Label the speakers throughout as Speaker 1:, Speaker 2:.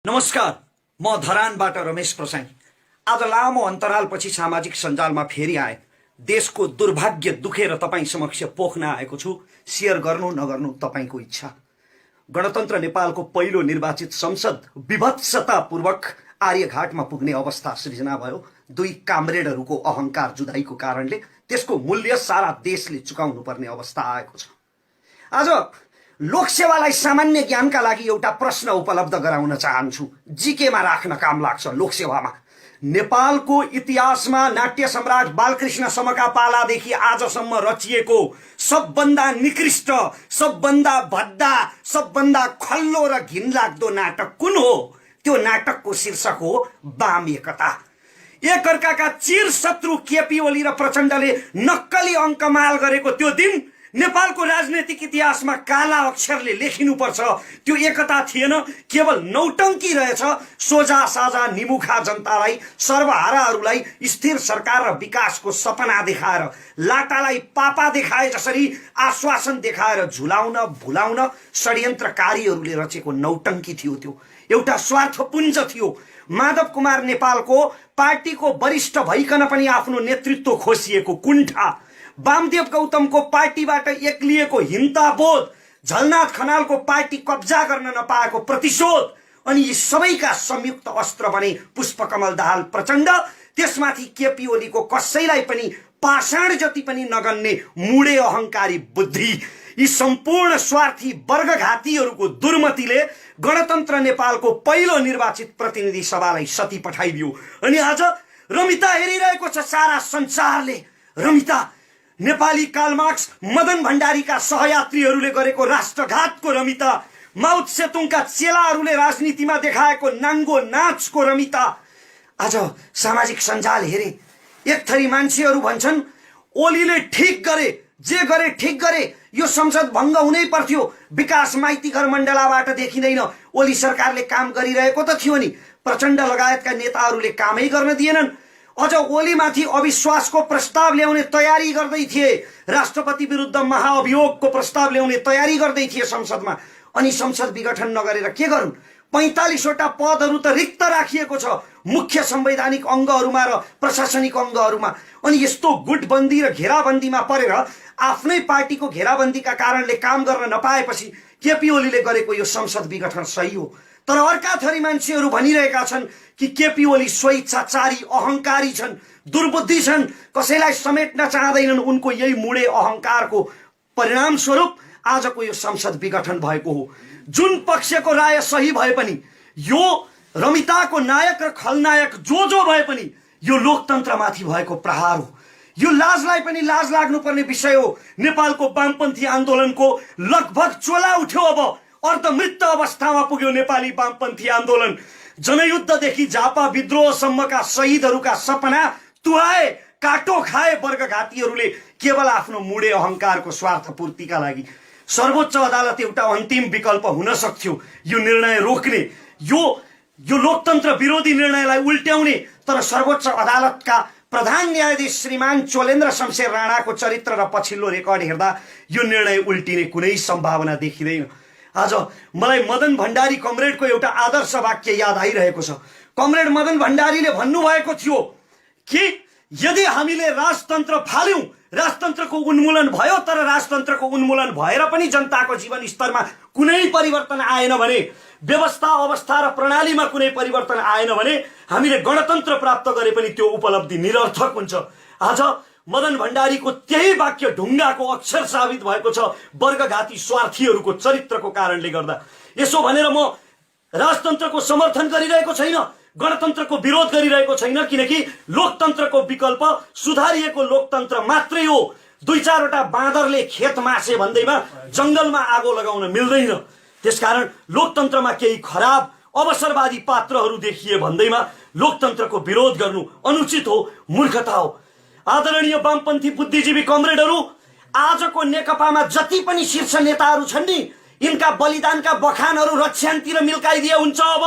Speaker 1: नमस्कार, म धरानबाट रमेश प्रसाई। आज लामो अन्तरालपछि सामाजिक सञ्जालमा फेरि आए। देशको दुर्भाग्य दुखेर तपाईँ समक्ष पोख्न आएको छु। शेयर गर्नु नगर्नु तपाईको इच्छा। गणतन्त्र नेपालको पहिलो निर्वाचित संसद विभत्सतापूर्वक आर्यघाटमा पुग्ने अवस्था सृजना भयो। दुई कामरेडहरूको अहंकार जुदाईको कारणले त्यसको मूल्य सारा देशले चुकाउनु पर्ने अवस्था आएको छ। आज लोकसेवालाई सामान्य ज्ञानका लागि एउटा प्रश्न उपलब्ध गराउन चाहन्छु। जीकेमा राख्न काम लाग्छ। लोकसेवामा नेपालको इतिहासमा नाट्य सम्राट बालकृष्णसम्मका पालादेखि आजसम्म रचिएको सबभन्दा निकृष्ट, सबभन्दा भद्दा, सबभन्दा खल्लो र घिनलाग्दो नाटक कुन हो? त्यो नाटकको शीर्षक हो वाम एकता। एकअर्काका चिर शत्रु केपी ओली र प्रचण्डले नक्कली अङ्कमाल गरेको त्यो दिन नेपालको राजनैतिक इतिहासमा काला अक्षरले लेखिनुपर्छ। त्यो एकता थिएन, केवल नौटंकी रहेछ। सोझा साझा निमुखा जनतालाई, सर्वहाराहरूलाई स्थिर सरकार र विकासको सपना देखाएर, लाटालाई पापा देखाए जसरी आश्वासन देखाएर झुलाउन भुलाउन षड्यन्त्रकारीहरूले रचेको नौटंकी थियो। त्यो एउटा स्वार्थपुञ्ज थियो। माधव कुमार नेपालको पार्टीको वरिष्ठ भइकन पनि आफ्नो नेतृत्व खोसिएको कुण्ठा, वामदेव गौतमको पार्टीबाट एक्लिएको हिंताबोध, झलनाथ खनालको पार्टी कब्जा गर्न नपाएको प्रतिशोध, अनि यी सबैका संयुक्त अस्त्र बने पुष्पकमल दाहाल प्रचण्ड। त्यसमाथि केपी ओलीको कसैलाई पनि पाषाण जति पनि नगन्ने मुडे अहंकारी बुद्धि। यी सम्पूर्ण स्वार्थी वर्गघातीहरूको दुर्मतिले गणतन्त्र नेपालको पहिलो निर्वाचित प्रतिनिधि सभालाई सती पठाइदियो। अनि आज रमिता हेरिरहेको छ सारा संसारले। रमिता नेपाली कार्लमार्क्स मदन भण्डारीका सहयात्रीहरूले गरेको राष्ट्रघातको रमिता, माओ सेतुङका चेलाहरूले राजनीतिमा देखाएको नाङ्गो नाचको रमिता। आज सामाजिक सञ्जाल हेरे, एक थरी मान्छेहरू भन्छन् ओलीले ठिक गरे, जे गरे ठिक गरे, यो संसद भङ्ग हुनै पर्थ्यो। विकास माइतीघर मण्डलाबाट देखिँदैन। ओली सरकारले काम गरिरहेको त थियो नि, प्रचण्ड लगायतका नेताहरूले कामै गर्न दिएनन्। अझ ओलीमाथि अविश्वासको प्रस्ताव ल्याउने तयारी गर्दै थिए, राष्ट्रपति विरुद्ध महाअभियोगको प्रस्ताव ल्याउने तयारी गर्दै थिए संसदमा। अनि संसद विघटन नगरेर के गरून्? 45 वटा पदहरू त रिक्त राखिएको छ मुख्य संवैधानिक अङ्गहरूमा र प्रशासनिक अङ्गहरूमा। अनि यस्तो गुटबन्दी र घेराबन्दीमा परेर आफ्नै पार्टीको घेराबन्दीका कारणले काम गर्न नपाएपछि केपी ओलीले गरेको यो संसद विघटन सही हो। तर अर्का थरी मान्छेहरू भनिरहेका छन् कि केपी ओली स्वेच्छाचारी, अहंकारी छन्, दुर्बुद्धि छन्, कसैलाई समेट्न चाहँदैनन्। उनको यही मुडे अहंकारको परिणाम स्वरूप आजको यो संसद विघटन भएको हो। जुन पक्षको राय सही भए पनि, यो रमिताको नायक र खलनायक जो भए पनि यो लोकतन्त्रमाथि भएको प्रहार हो। यो लाजलाई पनि लाज लाग्नुपर्ने विषय हो। नेपालको वामपन्थी आन्दोलनको लगभग चोला उठ्यो। अब अर्धमृत अवस्थामा पुग्यो नेपाली वामपन्थी आन्दोलन। जनयुद्धदेखि झापा विद्रोहसम्मका शहीदहरूका सपना तुहाए, काटो खाए वर्गघातीहरूले केवल आफ्नो मुडे अहंकारको स्वार्थपूर्तिका लागि। सर्वोच्च अदालत एउटा अन्तिम विकल्प हुन सक्थ्यो यो निर्णय रोक्ने, यो लोकतन्त्र विरोधी निर्णयलाई उल्ट्याउने। तर सर्वोच्च अदालतका प्रधान न्यायाधीश श्रीमान चोलेन्द्र शमशेर राणाको चरित्र र पछिल्लो रेकर्ड हेर्दा यो निर्णय उल्टिने कुनै सम्भावना देखिँदैन। आज मलाई मदन भण्डारी कमरेडको एउटा आदर्श वाक्य याद आइरहेको छ। कमरेड मदन भण्डारीले भन्नुभएको थियो कि यदि हामीले राजतन्त्र फाल्यौं, राजतन्त्रको उन्मूलन भयो, तर राजतन्त्रको उन्मूलन भएर पनि जनताको जीवन स्तरमा कुनै परिवर्तन आएन भने, व्यवस्था अवस्था र प्रणालीमा कुनै परिवर्तन आएन भने हामीले गणतन्त्र प्राप्त गरे पनि त्यो उपलब्धि निरर्थक हुन्छ। आज मदन भण्डारीको त्यही वाक्य ढुङ्गाको अक्षर साबित भएको छ वर्गघाती स्वार्थीहरूको चरित्रको कारणले गर्दा। यसो भनेर म राजतन्त्रको समर्थन गरिरहेको छैन, गणतन्त्रको विरोध गरिरहेको छैन, किनकि लोकतन्त्रको विकल्प सुधारिएको लोकतन्त्र मात्रै हो। 2-4 वटा बाँदरले खेत मासे भन्दैमा जंगलमा आगो लगाउन मिल्दैन। त्यसकारण लोकतन्त्रमा केही खराब अवसरवादी पात्रहरू देखिए भन्दैमा लोकतन्त्रको विरोध गर्नु अनुचित हो, मूर्खता हो। आदरणीय वामपन्थी बुद्धिजीवी कमरेडहरू, आजको नेकपामा जति पनि शीर्ष नेताहरू छन् नि, यिनका बलिदानका बखानहरू रक्षान्तिर मिल्काइदिए हुन्छ। अब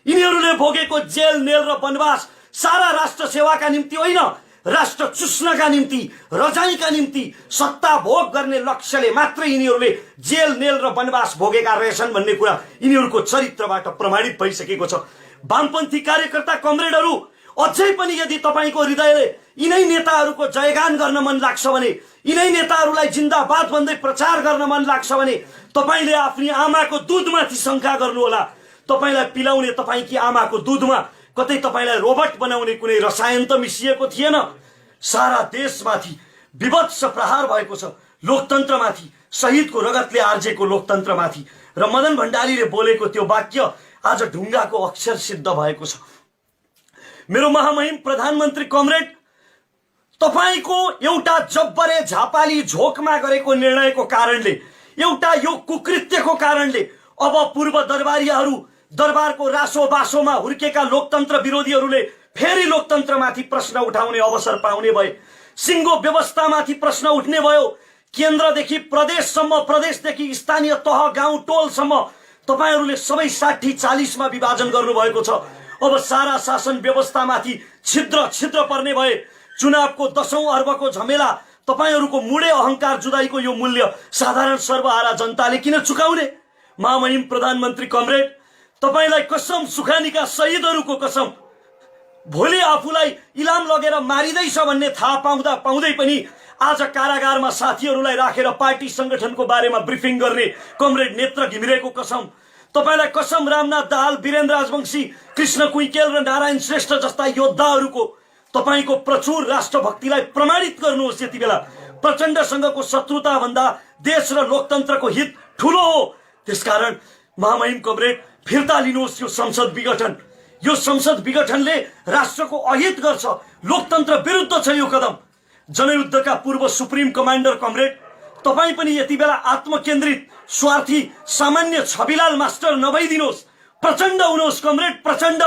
Speaker 1: यिनीहरूले भोगेको जेल, नेल र वनवास सारा राष्ट्र सेवाका निम्ति होइन, राष्ट्र चुस्नका निम्ति, रजाइका निम्ति, सत्ता भोग गर्ने लक्ष्यले मात्रै यिनीहरूले जेल नेल र वनवास भोगेका रहेछन् भन्ने कुरा यिनीहरूको चरित्रबाट प्रमाणित भइसकेको छ। वामपन्थी कार्यकर्ता कमरेडहरू, अझै पनि यदि तपाईको हृदयले यिनै नेताहरूको जयगान गर्न मन लाग्छ भने, यिनै नेताहरूलाई जिन्दाबाद भन्दै प्रचार गर्न मन लाग्छ भने तपाईले आफ्नी आमाको दूधमाथि शंका गर्नुहोला। तपाईलाई पिलाउने तपाईकी आमाको दूधमा कतै तपाईलाई रोबोट बनाउने कुनै रसायन त मिसिएको थिएन। सारा देशमाथि विभत्स प्रहार भएको छ, लोकतन्त्रमाथि, शहीदको रगतले आर्जेको लोकतन्त्रमाथि। र मदन भण्डारीले बोलेको त्यो वाक्य आज ढुङ्गाको अक्षर सिद्ध भएको छ। मेरो महामहिम प्रधानमन्त्री कमरेड, तपाईको एउटा जब्बरे झापाली झोकमा गरेको निर्णयको कारणले, एउटा यो कुकृत्यको कारणले अब पूर्व दरबारीहरू, दरबारको रासो बासोमा हुर्केका लोकतन्त्र विरोधीहरूले फेरि लोकतन्त्रमाथि प्रश्न उठाउने अवसर पाउने भए। सिङ्गो व्यवस्थामाथि प्रश्न उठ्ने भयो। केन्द्रदेखि प्रदेशसम्म, प्रदेशदेखि स्थानीय तह, गाउँ, टोलसम्म तपाईहरूले सबै 60-40 मा विभाजन गर्नुभएको छ। अब सारा शासन व्यवस्थामाथि छिद्र छिद्र पर्ने भए। चुनावको 10औं अर्बको झमेला, तपाईहरूको मुडे अहंकार जुदाईको यो मूल्य साधारण सर्वहारा जनताले किन चुकाउने? महामहिम प्रधानमन्त्री कमरेड, तपाईलाई कसम, सुखानीका शहीदहरूको कसम, भोलि आफूलाई इलाम लगेर मारिँदैछ भन्ने थाहा पाउँदा पाउँदै पनि आज कारागारमा साथीहरूलाई राखेर पार्टी संगठनको बारेमा ब्रिफिङ गर्ने कमरेड नेत्र घिमिरेको कसम, तपाईलाई कसम, रामनाथ दाहाल, वीरेन्द्र राजवंशी, कृष्ण कुइकेल र नारायण श्रेष्ठ जस्ता योद्धाहरूको तपाईको प्रचुर राष्ट्रभक्तिलाई प्रमाणित गर्नुहोस्। यति बेला प्रचण्डसँगको शत्रुता भन्दा देश र लोकतन्त्रको हित ठूलो हो। त्यसकारण महामहिम कमरेड, फिर्ता लिनुहोस् यो संसद विघटन। यो संसद विघटनले राष्ट्रको अहित गर्छ, लोकतन्त्र विरुद्ध छ यो कदम। जनयुद्धका पूर्व सुप्रिम कमान्डर कमरेड, तपाई पनि यति बेला आत्मकेन्द्रित, स्वार्थी, सामान्य छविलाल मास्टर नभइदिनुहोस्। प्रचण्ड हुनुहोस् कमरेड, प्रचण्ड।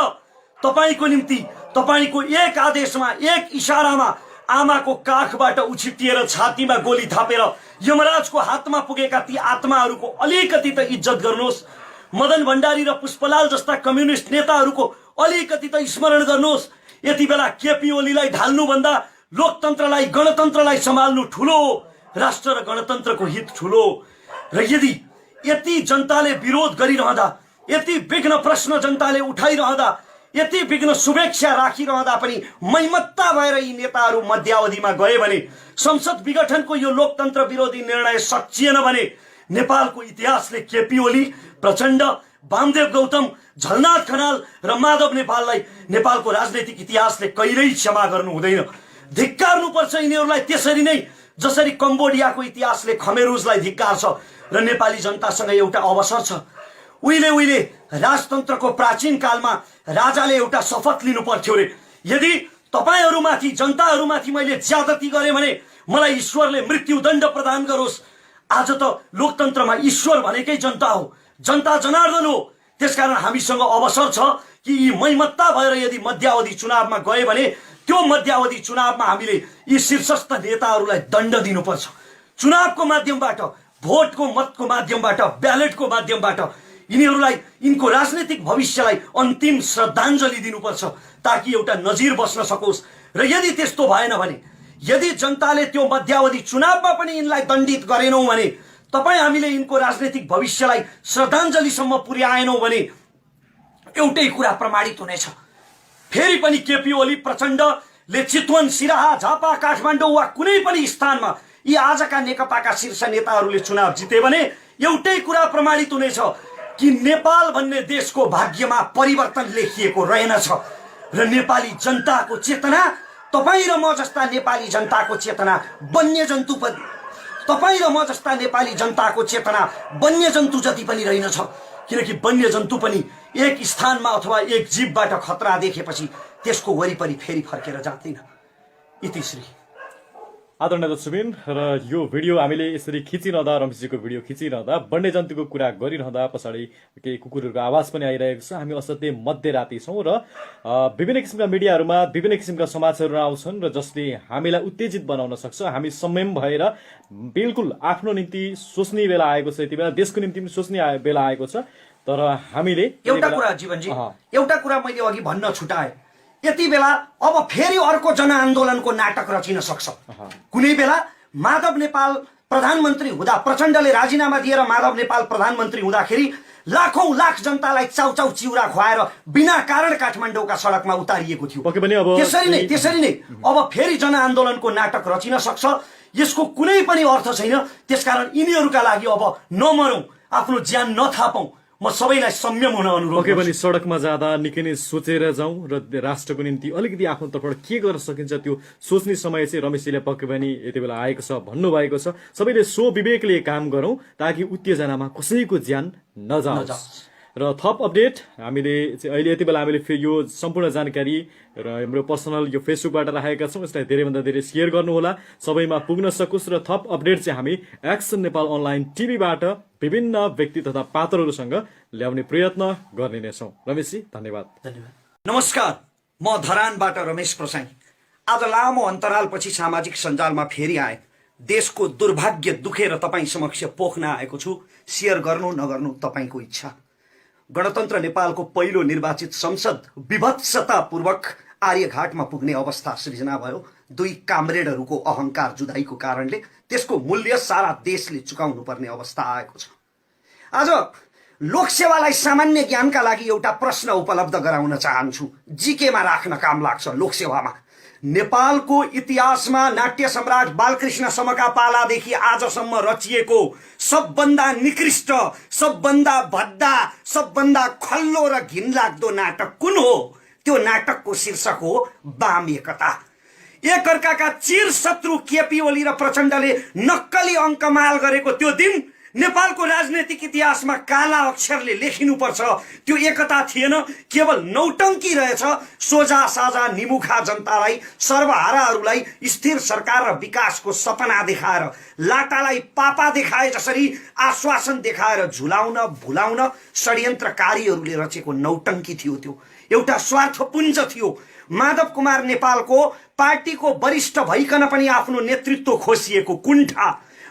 Speaker 1: तपाईको निम्ति, तपाईको एक आदेशमा, एक इशारामा आमाको काखबाट उछिटिएर छातीमा गोली थापेर यमराजको हातमा पुगेका ती आत्माहरूको अलिकति त इज्जत गर्नुहोस्। मदन भण्डारी र पुष्पलाल जस्ता कम्युनिस्ट नेताहरूको अलिकति त स्मरण गर्नुहोस्। यति बेला केपी ओलीलाई ढाल्नु भन्दा लोकतन्त्रलाई, गणतन्त्रलाई सम्हाल्नु ठूलो हो। राष्ट्र र गणतन्त्रको हित ठूलो। र यति जनताले विरोध गरिरहँदा, यति विघ्न प्रश्न जनताले उठाइरहँदा, यति विघ्न शुभेच्छा राखिरहँदा पनि मैमत्ता भएर यी नेताहरू मध्यावधिमा गए भने, संसद विघटनको यो लोकतन्त्र विरोधी निर्णय सकिएन भने नेपालको इतिहासले केपी ओली, प्रचण्ड, वामदेव गौतम, झलनाथ खनाल र माधव नेपाललाई नेपालको राजनैतिक इतिहासले कहिल्यै क्षमा गर्नु हुँदैन। धिक्कार्नुपर्छ यिनीहरूलाई त्यसरी नै जसरी कम्बोडियाको इतिहासले खमेरुजलाई धिक्कार्छ। र नेपाली जनतासँग एउटा अवसर छ। उहिले राजतन्त्रको प्राचीन कालमा राजाले एउटा शपथ लिनु पर्थ्यो रे, यदि तपाईहरूमाथि, जनताहरूमाथि मैले ज्यादती गरेँ भने मलाई ईश्वरले मृत्युदण्ड प्रदान गरोस्। आज त लोकतन्त्रमा ईश्वर भनेकै जनता हो, जनता जनार्दन हो। त्यसकारण हामीसँग अवसर छ कि यी मैमत्ता भएर यदि मध्यावधि चुनावमा गए भने त्यो मध्यावधि चुनावमा हामीले यी शीर्षस्थ नेताहरूलाई दण्ड दिनुपर्छ। चुनावको माध्यमबाट, भोटको मतको माध्यमबाट, ब्यालेटको माध्यमबाट यिनीहरूलाई, यिनको राजनीतिक भविष्यलाई अन्तिम श्रद्धाञ्जली दिनुपर्छ ताकि एउटा नजिर बस्न सकोस्। र यदि त्यस्तो भएन भने, यदि जनताले त्यो मध्यावधि चुनावमा पनि यिनलाई दण्डित गरेनौं भने, तपाई हामीले यिनको राजनीतिक भविष्यलाई श्रद्धाञ्जलीसम्म पुर्याएनौं भने एउटै कुरा प्रमाणित हुनेछ। फेरि पनि केपी ओली, प्रचण्डले चितवन, सिराहा, झापा, काठमाडौँ वा कुनै पनि स्थानमा यी आजका नेकपाका शीर्ष नेताहरूले चुनाव जिते भने एउटै कुरा प्रमाणित हुनेछ कि नेपाल भन्ने देशको भाग्यमा परिवर्तन लेखिएको रहेनछ। र नेपाली जनताको चेतना, तपाईँ र म जस्ता नेपाली जनताको चेतना वन्यजन्तु पनि, तपाईँ र म जस्ता नेपाली जनताको चेतना वन्यजन्तु जति पनि रहेनछ। किनकि वन्यजन्तु पनि एक स्थानमा अथवा एक जीवबाट खतरा देखेपछि त्यसको वरिपरि फेरि फर्केर जाँदैन। इतिश्री।
Speaker 2: आदरणीय दर्शकबिन, र यो भिडियो हामीले यसरी खिचिरहँदा, रमेशजीको भिडियो खिचिरहँदा, वन्यजन्तुको कुरा गरिरहँदा पछाडि केही कुकुरहरूको आवाज पनि आइरहेको छ। हामी असाध्यै मध्यराति छौँ र विभिन्न किसिमका मिडियाहरूमा विभिन्न किसिमका समाचारहरू आउँछन् र जसले हामीलाई उत्तेजित बनाउन सक्छ। हामी संयम भएर बिल्कुल आफ्नो निम्ति सोच्ने बेला आएको छ, यति बेला देशको निम्ति पनि सोच्ने बेला आएको छ। तर हामीले
Speaker 1: एउटा कुरा जीवनजी, एउटा कुरा मैले अघि भन्न छुटाएँ, यति बेला अब फेरि अर्को जनआन्दोलनको नाटक रचिन सक्छ। कुनै बेला माधव नेपाल प्रधानमन्त्री हुँदा, प्रचण्डले राजीनामा दिएर माधव नेपाल प्रधानमन्त्री हुँदाखेरि लाखौं लाख जनतालाई चाउचाउ चिउरा खुवाएर बिना कारण काठमाडौँका सडकमा उतारिएको थियो। त्यसरी नै अब फेरि जनआन्दोलनको नाटक रचिन सक्छ। यसको कुनै पनि अर्थ छैन। त्यसकारण यिनीहरूका लागि अब नमरौं, आफ्नो ज्यान नथापौं। म सबैलाई संयम हुन अनुरोध
Speaker 2: पक्कै पनि सडकमा जाँदा निकै नै सोचेर जाउँ र राष्ट्रको निम्ति अलिकति आफ्नो तर्फबाट के गर्न सकिन्छ त्यो सोच्ने समय चाहिँ रमेशजीले पक्कै पनि यति बेला आएको छ, भन्नुभएको छ। सबैले सो विवेकले काम गरौँ ताकि उत्तेजनामा कसैको ज्यान नजाओस्। र थप अपडेट हामीले अहिले यति बेला हामीले फेरि यो सम्पूर्ण जानकारी र हाम्रो पर्सनल यो फेसबुकबाट राखेका छौँ। यसलाई धेरैभन्दा धेरै सेयर गर्नुहोला, सबैमा पुग्न सकोस्। र थप अपडेट चाहिँ हामी एक्सन नेपाल अनलाइन टिभीबाट विभिन्न व्यक्ति तथा पात्रहरूसँग ल्याउने प्रयत्न गर्ने नै छौँ। रमेशजी धन्यवाद।
Speaker 1: नमस्कार, म धरानबाट रमेश प्रसाई। आज लामो अन्तरालपछि सामाजिक सञ्जालमा फेरि आए। देशको दुर्भाग्य दुखेर तपाईँ समक्ष पोख्न आएको छु। सेयर गर्नु नगर्नु तपाईँको इच्छा। गणतन्त्र नेपालको पहिलो निर्वाचित संसद विभत्सतापूर्वक आर्यघाटमा पुग्ने अवस्था सृजना भयो। दुई कामरेडहरूको अहंकार जुदाईको कारणले त्यसको मूल्य सारा देशले चुकाउनु पर्ने अवस्था आएको छ। आज लोकसेवालाई सामान्य ज्ञानका लागि एउटा प्रश्न उपलब्ध गराउन चाहन्छु। जीकेमा राख्न काम लाग्छ। लोकसेवामा नेपालको इतिहासमा नाट्य सम्राट बालकृष्णसम्मका पालादेखि आजसम्म रचिएको सबभन्दा निकृष्ट, सबभन्दा भद्दा, सबभन्दा खल्लो र घिनलाग्दो नाटक कुन हो? त्यो नाटकको शीर्षक हो वाम एकता। एकअर्काका चिर शत्रु केपी ओली र प्रचण्डले नक्कली अङ्कमाल गरेको त्यो दिन नेपालको राजनैतिक इतिहासमा काला अक्षरले लेखिनुपर्छ। त्यो एकता थिएन, केवल नौटङ्की रहेछ। सोझा साझा निमुखा जनतालाई, सर्वहाराहरूलाई स्थिर सरकार र विकासको सपना देखाएर, लाटालाई पापा देखाए जसरी आश्वासन देखाएर झुलाउन भुलाउन षड्यन्त्रकारीहरूले रचेको नौटङ्की थियो। त्यो एउटा स्वार्थपुञ्ज थियो। माधव कुमार नेपालको पार्टीको वरिष्ठ भइकन पनि आफ्नो नेतृत्व खोसिएको कुण्ठा,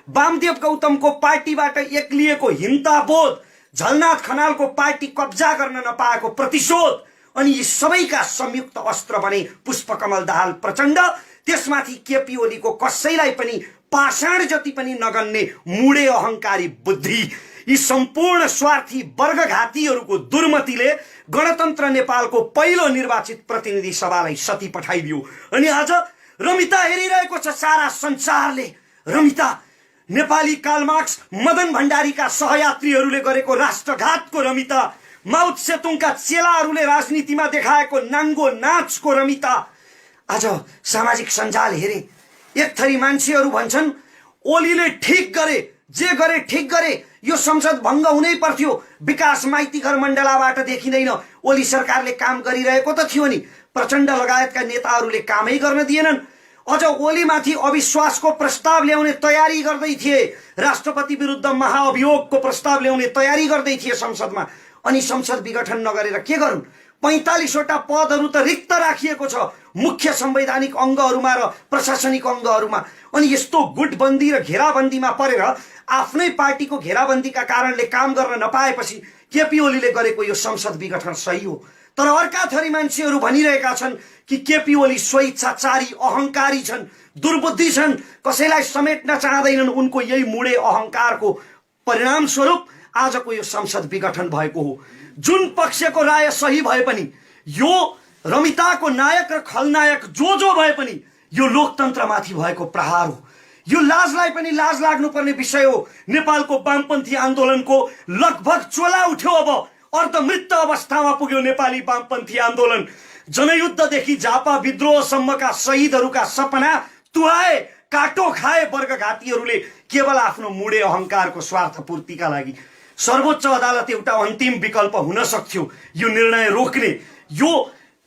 Speaker 1: वामदेव गौतमको पार्टीबाट एक्लिएको हिंताबोध, झलनाथ खनालको पार्टी कब्जा गर्न नपाएको प्रतिशोध, अनि यी सबैका संयुक्त अस्त्र बने पुष्पकमल दाहाल प्रचण्ड। त्यसमाथि केपी ओलीको कसैलाई पनि पाषाण जति पनि नगन्ने मुडे अहंकारी बुद्धि। यी सम्पूर्ण स्वार्थी वर्गघातीहरूको दुर्मतिले गणतन्त्र नेपालको पहिलो निर्वाचित प्रतिनिधि सभालाई सती पठाइदियो। अनि आज रमिता हेरिरहेको छ सारा संसारले। रमिता नेपाली कार्लमार्क्स मदन भण्डारीका सहयात्रीहरूले गरेको राष्ट्रघातको रमिता, माओ सेतुङका चेलाहरूले राजनीतिमा देखाएको नाङ्गो नाचको रमिता। आज सामाजिक सञ्जाल हेरे, एक थरी मान्छेहरू भन्छन् ओलीले ठिक गरे, जे गरे ठिक गरे, यो संसद भङ्ग हुनै पर्थ्यो। विकास माइतीघर मण्डलाबाट देखिँदैन। ओली सरकारले काम गरिरहेको त थियो नि, प्रचण्ड लगायतका नेताहरूले कामै गर्न दिएनन्। अझ ओलीमाथि अविश्वासको प्रस्ताव ल्याउने तयारी गर्दै थिए, राष्ट्रपति विरुद्ध महाअभियोगको प्रस्ताव ल्याउने तयारी गर्दै थिए संसदमा। अनि संसद विघटन नगरेर के गरून्? 45 वटा पदहरू त रिक्त राखिएको छ मुख्य संवैधानिक अङ्गहरूमा र प्रशासनिक अङ्गहरूमा। अनि यस्तो गुटबन्दी र घेराबन्दीमा परेर आफ्नै पार्टीको घेराबन्दीका कारणले काम गर्न नपाएपछि केपी ओलीले गरेको यो संसद विघटन सही हो। तर अर्का थरी मान्छेहरू भनिरहेका छन् कि केपी ओली स्वेच्छाचारी, अहंकारी छन्, दुर्बुद्धि छन्, कसैलाई समेट्न चाहँदैनन्। उनको यही मुडे अहंकारको परिणाम स्वरूप आजको यो संसद विघटन भएको हो। जुन पक्षको राय सही भए पनि, यो रमिताको नायक र खलनायक जो भए पनि यो लोकतन्त्रमाथि भएको प्रहार हो। यो लाजलाई पनि लाज लाग्नुपर्ने विषय हो। नेपालको वामपन्थी आन्दोलनको लगभग चोला उठ्यो। अब अर्धमृत अवस्थामा पुग्यो नेपाली वामपन्थी आन्दोलन। जनयुद्धदेखि झापा विद्रोहसम्मका शहीदहरूका सपना तुहाए, काटो खाए वर्गघातीहरूले केवल आफ्नो मुडे अहंकारको स्वार्थपूर्तिका लागि। सर्वोच्च अदालत एउटा अन्तिम विकल्प हुन सक्थ्यो यो निर्णय रोक्ने, यो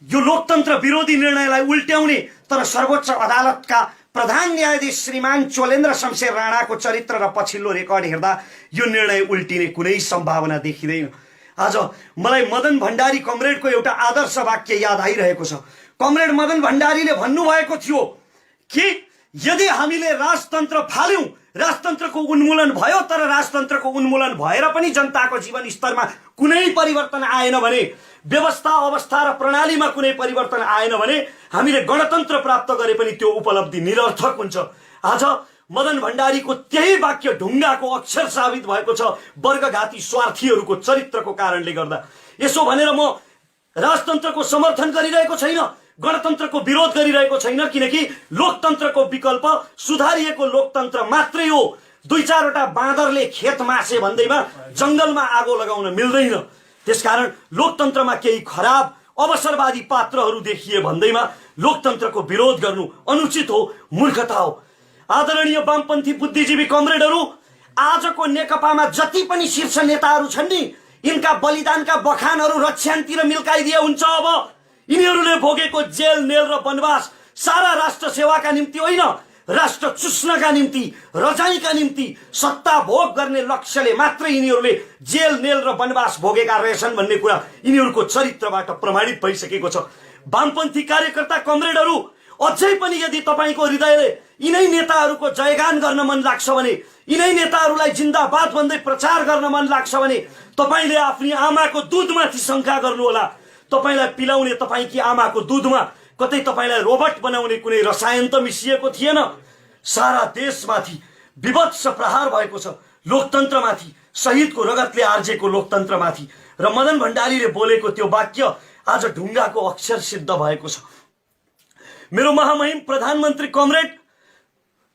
Speaker 1: लोकतन्त्र विरोधी निर्णयलाई उल्ट्याउने। तर सर्वोच्च अदालतका प्रधान न्यायाधीश श्रीमान चोलेन्द्र शमशेर राणाको चरित्र र पछिल्लो रेकर्ड हेर्दा यो निर्णय उल्टिने कुनै सम्भावना देखिँदैन। आज मलाई मदन भण्डारी कमरेडको एउटा आदर्श वाक्य याद आइरहेको छ। कमरेड मदन भण्डारीले भन्नुभएको थियो कि यदि हामीले राजतन्त्र फाल्यौं, राजतन्त्रको उन्मूलन भयो, तर राजतन्त्रको उन्मूलन भएर पनि जनताको जीवन स्तरमा कुनै परिवर्तन आएन भने व्यवस्था अवस्था र प्रणालीमा कुनै परिवर्तन आएन भने हामीले गणतन्त्र प्राप्त गरे पनि त्यो उपलब्धि निरर्थक हुन्छ। आज मदन भण्डारीको त्यही वाक्य ढुङ्गाको अक्षर साबित भएको छ वर्गघाती स्वार्थीहरूको चरित्रको कारणले गर्दा। यसो भनेर म राजतन्त्रको समर्थन गरिरहेको छैन, गणतन्त्रको विरोध गरिरहेको छैन, किनकि लोकतन्त्रको विकल्प सुधारिएको लोकतन्त्र मात्रै हो। 2-4वटा बाँदरले खेत मासे भन्दैमा जंगलमा आगो लगाउन मिल्दैन। त्यसकारण लोकतन्त्रमा केही खराब अवसरवादी पात्रहरू देखिए भन्दैमा लोकतन्त्रको विरोध गर्नु अनुचित हो, मूर्खता हो। आदरणीय वामपन्थी बुद्धिजीवी कमरेडहरू, आजको नेकपामा जति पनि शीर्ष नेताहरू छन् नि, यिनका बलिदानका बखानहरू रक्षान्तिर मिल्काइदिए हुन्छ। अब यिनीहरूले भोगेको जेल, नेल र वनवास सारा राष्ट्र सेवाका निम्ति होइन, राष्ट्र चुस्नका निम्ति, रजाइका निम्ति, सत्ता भोग गर्ने लक्ष्यले मात्रै यिनीहरूले जेल, नेल र वनवास भोगेका रहेछन् भन्ने कुरा यिनीहरूको चरित्रबाट प्रमाणित भइसकेको छ। वामपन्थी कार्यकर्ता कमरेडहरू, अझै पनि यदि तपाईको हृदयले यिनै नेताहरूको जयगान गर्न मन लाग्छ भने, यिनै नेताहरूलाई जिन्दाबाद भन्दै प्रचार गर्न मन लाग्छ भने तपाईले आफ्नी आमाको दूधमाथि शंका गर्नुहोला। तपाईलाई पिलाउने तपाईकी आमाको दूधमा कतै तपाईलाई रोबोट बनाउने कुनै रसायन त मिसिएको थिएन। सारा देशमाथि विभत्स प्रहार भएको छ, लोकतन्त्रमाथि, शहीदको रगतले आर्जेको लोकतन्त्रमाथि। र मदन भण्डारीले बोलेको त्यो वाक्य आज ढुङ्गाको अक्षर सिद्ध भएको छ। मेरो महामहिम प्रधानमन्त्री कमरेड,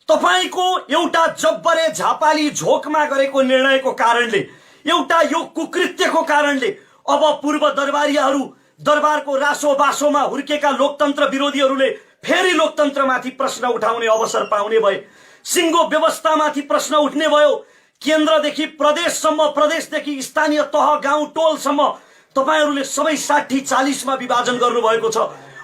Speaker 1: तपाईको एउटा जब्बरे झापाली झोकमा गरेको निर्णयको कारणले, एउटा यो कुकृत्यको कारणले अब पूर्व दरबारीहरू, दरबारको रासो बासोमा हुर्केका लोकतन्त्र विरोधीहरूले फेरि लोकतन्त्रमाथि प्रश्न उठाउने अवसर पाउने भए। सिङ्गो व्यवस्थामाथि प्रश्न उठ्ने भयो। केन्द्रदेखि प्रदेशसम्म, प्रदेशदेखि स्थानीय तह, गाउँ, टोलसम्म तपाईहरूले सबै 60-40मा विभाजन गर्नुभएको छ।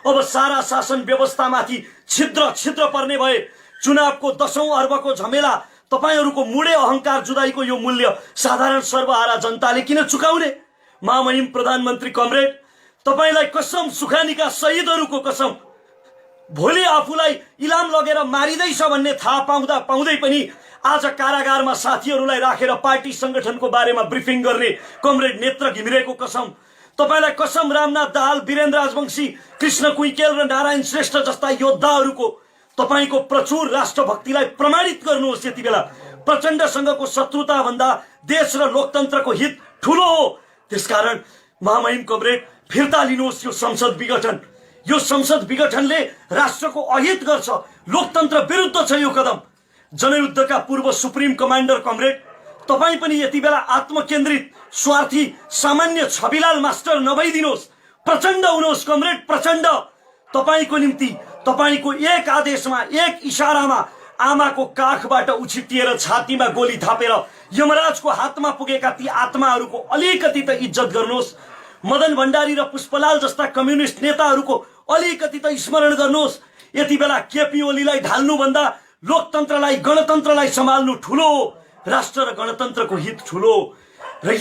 Speaker 1: अब सारा शासन व्यवस्थामाथि छिद्र छिद्र पर्ने भए। चुनावको 10औं अर्बको झमेला, तपाईहरूको मुडे अहंकार जुदाईको यो मूल्य साधारण सर्वहारा जनताले किन चुकाउने? महामहिम प्रधानमन्त्री कमरेड, तपाईलाई कसम, सुखानीका शहीदहरूको कसम, भोलि आफूलाई इलाम लगेर मारिँदैछ भन्ने थाहा पाउँदै पनि आज कारागारमा साथीहरूलाई राखेर पार्टी संगठनको बारेमा ब्रिफिङ गर्ने कमरेड नेत्र घिमिरेको कसम, तपाईलाई कसम, रामनाथ दाहाल, वीरेन्द्र राजवंशी, कृष्ण कुइकेल र नारायण श्रेष्ठ जस्ता योद्धाहरूको तपाईको प्रचुर राष्ट्रभक्तिलाई प्रमाणित गर्नुहोस्। यति बेला प्रचण्डसँगको शत्रुता भन्दा देश र लोकतन्त्रको हित ठूलो हो। त्यसकारण महामहिम कमरेड, फिर्ता लिनुहोस् यो संसद विघटन। यो संसद विघटनले राष्ट्रको अहित गर्छ, लोकतन्त्र विरुद्ध छ यो कदम। जनयुद्धका पूर्व सुप्रिम कमान्डर कमरेड, तपाई पनि यति बेला आत्मकेन्द्रित, स्वार्थी, सामान्य छविलाल मास्टर नभइदिनुहोस्। प्रचण्ड हुनुहोस् कमरेड, प्रचण्ड। तपाईको निम्ति, तपाईको एक आदेशमा, एक इशारामा आमाको काखबाट उछिटिएर छातीमा गोली थापेर यमराजको हातमा पुगेका ती आत्माहरूको अलिकति त इज्जत गर्नुहोस्। मदन भण्डारी र पुष्पलाल जस्ता कम्युनिस्ट नेताहरूको अलिकति त स्मरण गर्नुहोस्। यति बेला केपी ओलीलाई ढाल्नुभन्दा लोकतन्त्रलाई, गणतन्त्रलाई सम्हाल्नु ठूलो हो। राष्ट्र र गणतन्त्रको हित ठूलो हो। र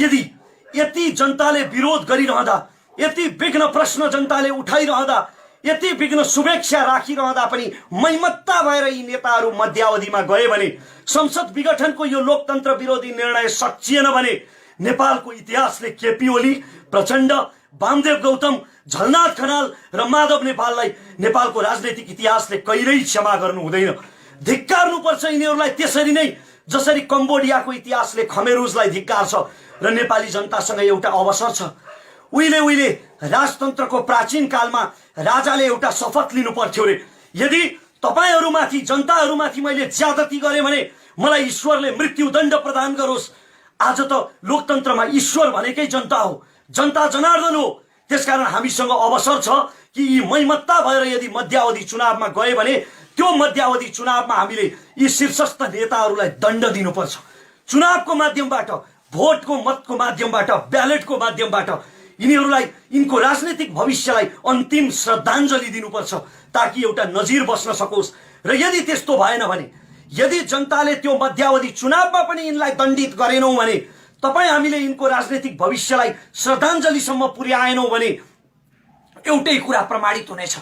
Speaker 1: यति जनताले विरोध गरिरहँदा, यति विघ्न प्रश्न जनताले उठाइरहँदा, यति विघ्न शुभेच्छा राखिरहँदा पनि मैमत्ता भएर यी नेताहरू मध्यावधिमा गए भने, संसद विघटनको यो लोकतन्त्र विरोधी निर्णय सकिएन भने नेपालको इतिहासले केपी ओली, प्रचण्ड, वामदेव गौतम, झलनाथ खनाल र माधव नेपाललाई नेपालको राजनैतिक इतिहासले कहिल्यै क्षमा गर्नु हुँदैन। धिक्कार्नुपर्छ यिनीहरूलाई, त्यसरी नै जसरी कम्बोडियाको इतिहासले खमेरुजलाई धिक्कार्छ। र नेपाली जनतासँग एउटा अवसर छ। उहिले राजतन्त्रको प्राचीन कालमा राजाले एउटा शपथ लिनु पर्थ्यो रे, यदि तपाईहरूमाथि, जनताहरूमाथि मैले ज्यादती गरेँ भने मलाई ईश्वरले मृत्युदण्ड प्रदान गरोस्। आज त लोकतन्त्रमा ईश्वर भनेकै जनता हो, जनता जनार्दन हो। त्यसकारण हामीसँग अवसर छ कि यी मैमत्ता भएर यदि मध्यावधि चुनावमा गए भने त्यो मध्यावधि चुनावमा हामीले यी शीर्षस्थ नेताहरूलाई दण्ड दिनुपर्छ। चुनावको माध्यमबाट, भोटको मतको माध्यमबाट, ब्यालेटको माध्यमबाट यिनीहरूलाई, यिनको राजनीतिक भविष्यलाई अन्तिम श्रद्धाञ्जली दिनुपर्छ ताकि एउटा नजिर बस्न सकोस्। र यदि त्यस्तो भएन भने, यदि जनताले त्यो मध्यावधि चुनावमा पनि यिनलाई दण्डित गरेनौं भने, तपाई हामीले यिनको राजनीतिक भविष्यलाई श्रद्धाञ्जलीसम्म पुर्याएनौं भने एउटै कुरा प्रमाणित हुनेछ।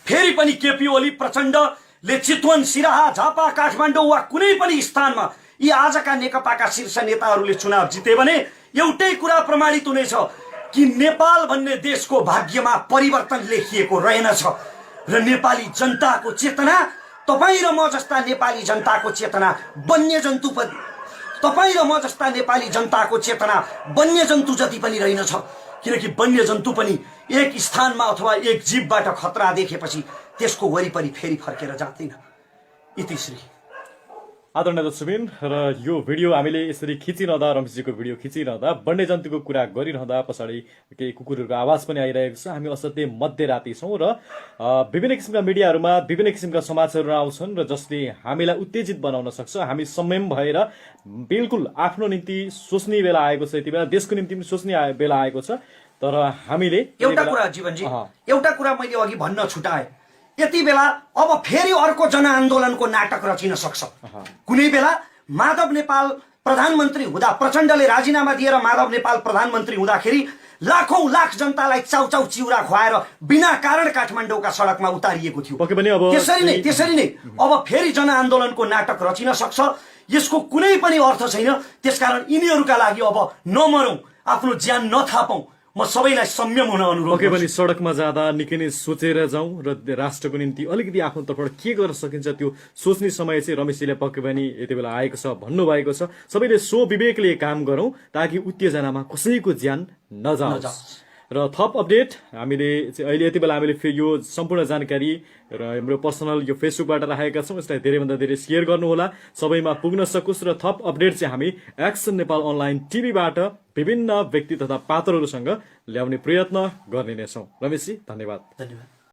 Speaker 1: फेरि पनि केपी ओली, प्रचण्डले चितवन, सिराहा, झापा, काठमाडौँ वा कुनै पनि स्थानमा यी आजका नेकपाका शीर्ष नेताहरूले चुनाव जिते भने एउटै कुरा प्रमाणित हुनेछ, कि नेपाल भन्ने देशको भाग्यमा परिवर्तन लेखिएको रहेनछ र नेपाली जनताको चेतना, तपाईँ र म जस्ता नेपाली जनताको चेतना वन्यजन्तु पनि, तपाईँ र म जस्ता नेपाली जनताको चेतना वन्यजन्तु जति पनि रहेनछ। किनकि वन्यजन्तु पनि एक स्थानमा अथवा एक जीवबाट खतरा देखेपछि त्यसको वरिपरि फेरि फर्केर जाँदैन। इतिश्री।
Speaker 2: आदरणीय दर्शकबिन, र यो भिडियो हामीले यसरी खिचिरहँदा, रमेशजीको भिडियो खिचिरहँदा वन्यजन्तुको कुरा गरिरहँदा पछाडि केही कुकुरहरूको आवाज पनि आइरहेको छ। हामी असाध्यै मध्यराती छौँ र विभिन्न किसिमका मिडियाहरूमा विभिन्न किसिमका समाचारहरू आउँछन् र जसले हामीलाई उत्तेजित बनाउन सक्छ। हामी संयम भएर बिल्कुल आफ्नो निम्ति सोच्ने बेला आएको छ, यति बेला देशको निम्ति पनि सोच्ने बेला आएको छ। तर हामीले
Speaker 1: एउटा कुरा जीवनजी, एउटा कुरा मैले अघि भन्न छुटाएँ, यति बेला अब फेरि अर्को जनआन्दोलनको नाटक रचिन सक्छ। कुनै बेला माधव नेपाल प्रधानमन्त्री हुँदा, प्रचण्डले राजीनामा दिएर माधव नेपाल प्रधानमन्त्री हुँदाखेरि लाखौं लाख जनतालाई चाउचाउ चिउरा खुवाएर बिना कारण काठमाडौँका सडकमा उतारिएको थियो। त्यसरी नै अब फेरि जनआन्दोलनको नाटक रचिन सक्छ। यसको कुनै पनि अर्थ छैन। त्यसकारण यिनीहरूका लागि अब नमरौं, आफ्नो ज्यान नथापौं। म सबैलाई संयम हुन अनुरोध
Speaker 2: पक्कै पनि सडकमा जाँदा निकै नै सोचेर जाउँ र राष्ट्रको निम्ति अलिकति आफ्नो तर्फबाट के गर्न सकिन्छ त्यो सोच्ने समय चाहिँ रमेशजीले पक्कै पनि यति बेला आएको छ, भन्नुभएको छ। सबैले स्वविवेकले काम गरौँ ताकि उत्तेजनामा कसैको ज्यान नजाओस्। र थप अपडेट हामीले अहिले यति बेला हामीले यो सम्पूर्ण जानकारी र हाम्रो पर्सनल यो फेसबुकबाट राखेका छौँ। यसलाई धेरैभन्दा धेरै सेयर गर्नुहोला, सबैमा पुग्न सकोस्। र थप अपडेट चाहिँ हामी एक्सन नेपाल अनलाइन टिभीबाट विभिन्न व्यक्ति तथा पात्रहरूसँग ल्याउने प्रयत्न गर्ने नै छौँ। रमेशजी धन्यवाद।